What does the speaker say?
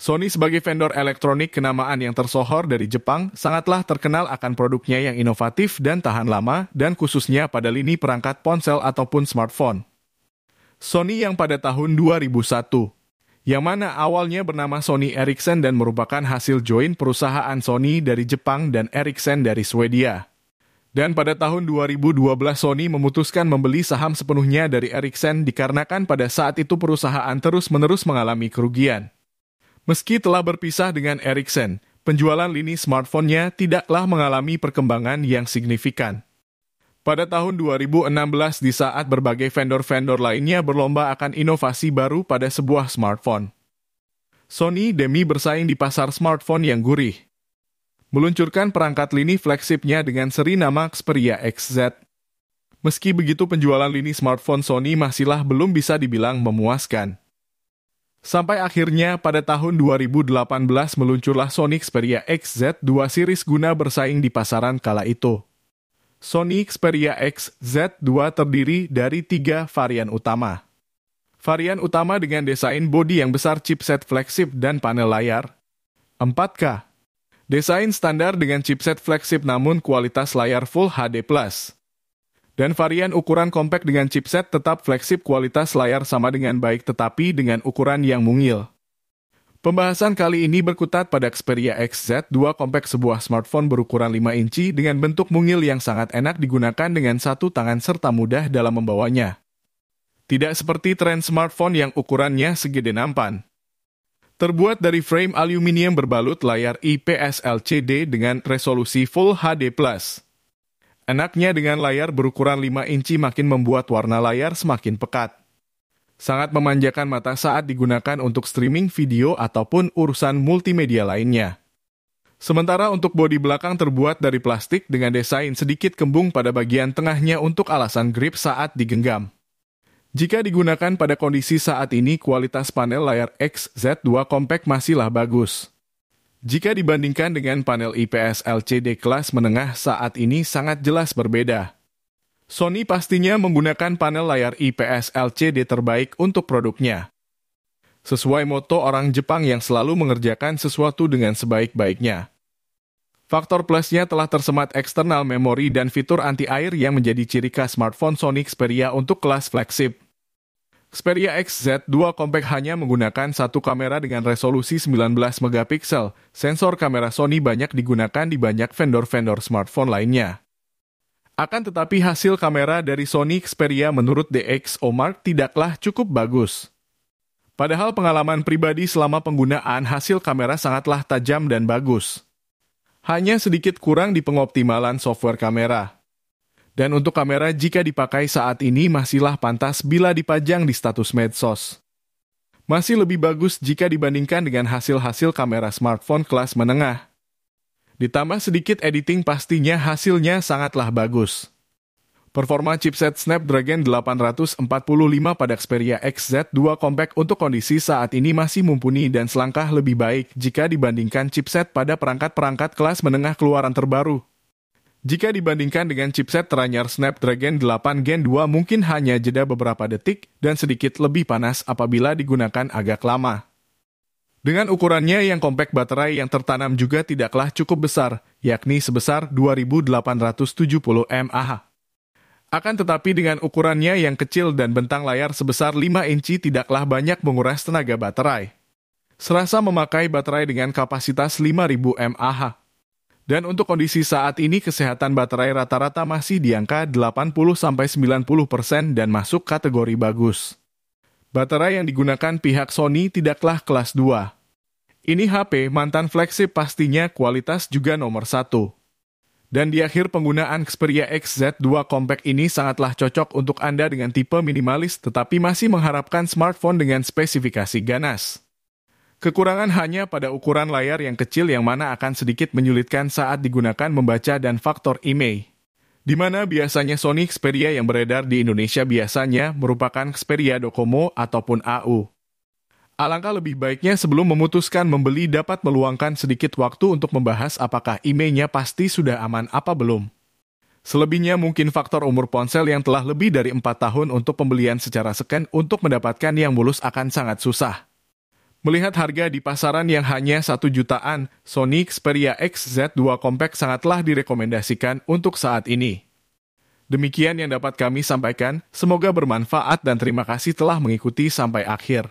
Sony sebagai vendor elektronik kenamaan yang tersohor dari Jepang sangatlah terkenal akan produknya yang inovatif dan tahan lama, dan khususnya pada lini perangkat ponsel ataupun smartphone. Sony yang pada tahun 2001, yang mana awalnya bernama Sony Ericsson dan merupakan hasil join perusahaan Sony dari Jepang dan Ericsson dari Swedia. Dan pada tahun 2012 Sony memutuskan membeli saham sepenuhnya dari Ericsson dikarenakan pada saat itu perusahaan terus-menerus mengalami kerugian. Meski telah berpisah dengan Ericsson, penjualan lini smartphone-nya tidaklah mengalami perkembangan yang signifikan. Pada tahun 2016 di saat berbagai vendor-vendor lainnya berlomba akan inovasi baru pada sebuah smartphone, Sony demi bersaing di pasar smartphone yang gurih, meluncurkan perangkat lini flagship-nya dengan seri nama Xperia XZ. Meski begitu penjualan lini smartphone Sony masihlah belum bisa dibilang memuaskan. Sampai akhirnya pada tahun 2018 meluncurlah Sony Xperia XZ2 series guna bersaing di pasaran kala itu. Sony Xperia XZ2 terdiri dari 3 varian utama. Varian utama dengan desain bodi yang besar, chipset flagship dan panel layar 4K. Desain standar dengan chipset flagship namun kualitas layar Full HD+. Dan varian ukuran compact dengan chipset tetap flagship, kualitas layar sama dengan baik tetapi dengan ukuran yang mungil. Pembahasan kali ini berkutat pada Xperia XZ2 Compact, sebuah smartphone berukuran 5 inci dengan bentuk mungil yang sangat enak digunakan dengan satu tangan serta mudah dalam membawanya. Tidak seperti tren smartphone yang ukurannya segede nampan. Terbuat dari frame aluminium berbalut layar IPS LCD dengan resolusi Full HD+. Enaknya dengan layar berukuran 5 inci makin membuat warna layar semakin pekat. Sangat memanjakan mata saat digunakan untuk streaming video ataupun urusan multimedia lainnya. Sementara untuk bodi belakang terbuat dari plastik dengan desain sedikit kembung pada bagian tengahnya untuk alasan grip saat digenggam. Jika digunakan pada kondisi saat ini, kualitas panel layar XZ2 Compact masihlah bagus. Jika dibandingkan dengan panel IPS LCD kelas menengah saat ini sangat jelas berbeda. Sony pastinya menggunakan panel layar IPS LCD terbaik untuk produknya. Sesuai moto orang Jepang yang selalu mengerjakan sesuatu dengan sebaik-baiknya. Faktor plusnya telah tersemat eksternal memori dan fitur anti-air yang menjadi ciri khas smartphone Sony Xperia untuk kelas flagship. Xperia XZ2 Compact hanya menggunakan satu kamera dengan resolusi 19 megapiksel. Sensor kamera Sony banyak digunakan di banyak vendor-vendor smartphone lainnya. Akan tetapi hasil kamera dari Sony Xperia menurut DxOMark tidaklah cukup bagus. Padahal pengalaman pribadi selama penggunaan, hasil kamera sangatlah tajam dan bagus. Hanya sedikit kurang di pengoptimalan software kamera. Dan untuk kamera jika dipakai saat ini masihlah pantas bila dipajang di status medsos. Masih lebih bagus jika dibandingkan dengan hasil-hasil kamera smartphone kelas menengah. Ditambah sedikit editing pastinya hasilnya sangatlah bagus. Performa chipset Snapdragon 845 pada Xperia XZ2 Compact untuk kondisi saat ini masih mumpuni dan selangkah lebih baik jika dibandingkan chipset pada perangkat-perangkat kelas menengah keluaran terbaru. Jika dibandingkan dengan chipset teranyar Snapdragon 8 Gen 2 mungkin hanya jeda beberapa detik dan sedikit lebih panas apabila digunakan agak lama. Dengan ukurannya yang kompak, baterai yang tertanam juga tidaklah cukup besar, yakni sebesar 2870 mAh. Akan tetapi dengan ukurannya yang kecil dan bentang layar sebesar 5 inci tidaklah banyak menguras tenaga baterai. Serasa memakai baterai dengan kapasitas 5000 mAh. Dan untuk kondisi saat ini kesehatan baterai rata-rata masih di angka 80-90% dan masuk kategori bagus. Baterai yang digunakan pihak Sony tidaklah kelas 2. Ini HP mantan flagship pastinya kualitas juga nomor 1. Dan di akhir penggunaan Xperia XZ2 Compact ini sangatlah cocok untuk Anda dengan tipe minimalis tetapi masih mengharapkan smartphone dengan spesifikasi ganas. Kekurangan hanya pada ukuran layar yang kecil yang mana akan sedikit menyulitkan saat digunakan membaca dan faktor IMEI. Di mana biasanya Sony Xperia yang beredar di Indonesia biasanya merupakan Xperia Docomo ataupun AU. Alangkah lebih baiknya sebelum memutuskan membeli dapat meluangkan sedikit waktu untuk membahas apakah IMEI-nya pasti sudah aman apa belum. Selebihnya mungkin faktor umur ponsel yang telah lebih dari 4 tahun untuk pembelian secara second untuk mendapatkan yang mulus akan sangat susah. Melihat harga di pasaran yang hanya 1 jutaan, Sony Xperia X Z2 Compact sangatlah direkomendasikan untuk saat ini. Demikian yang dapat kami sampaikan, semoga bermanfaat dan terima kasih telah mengikuti sampai akhir.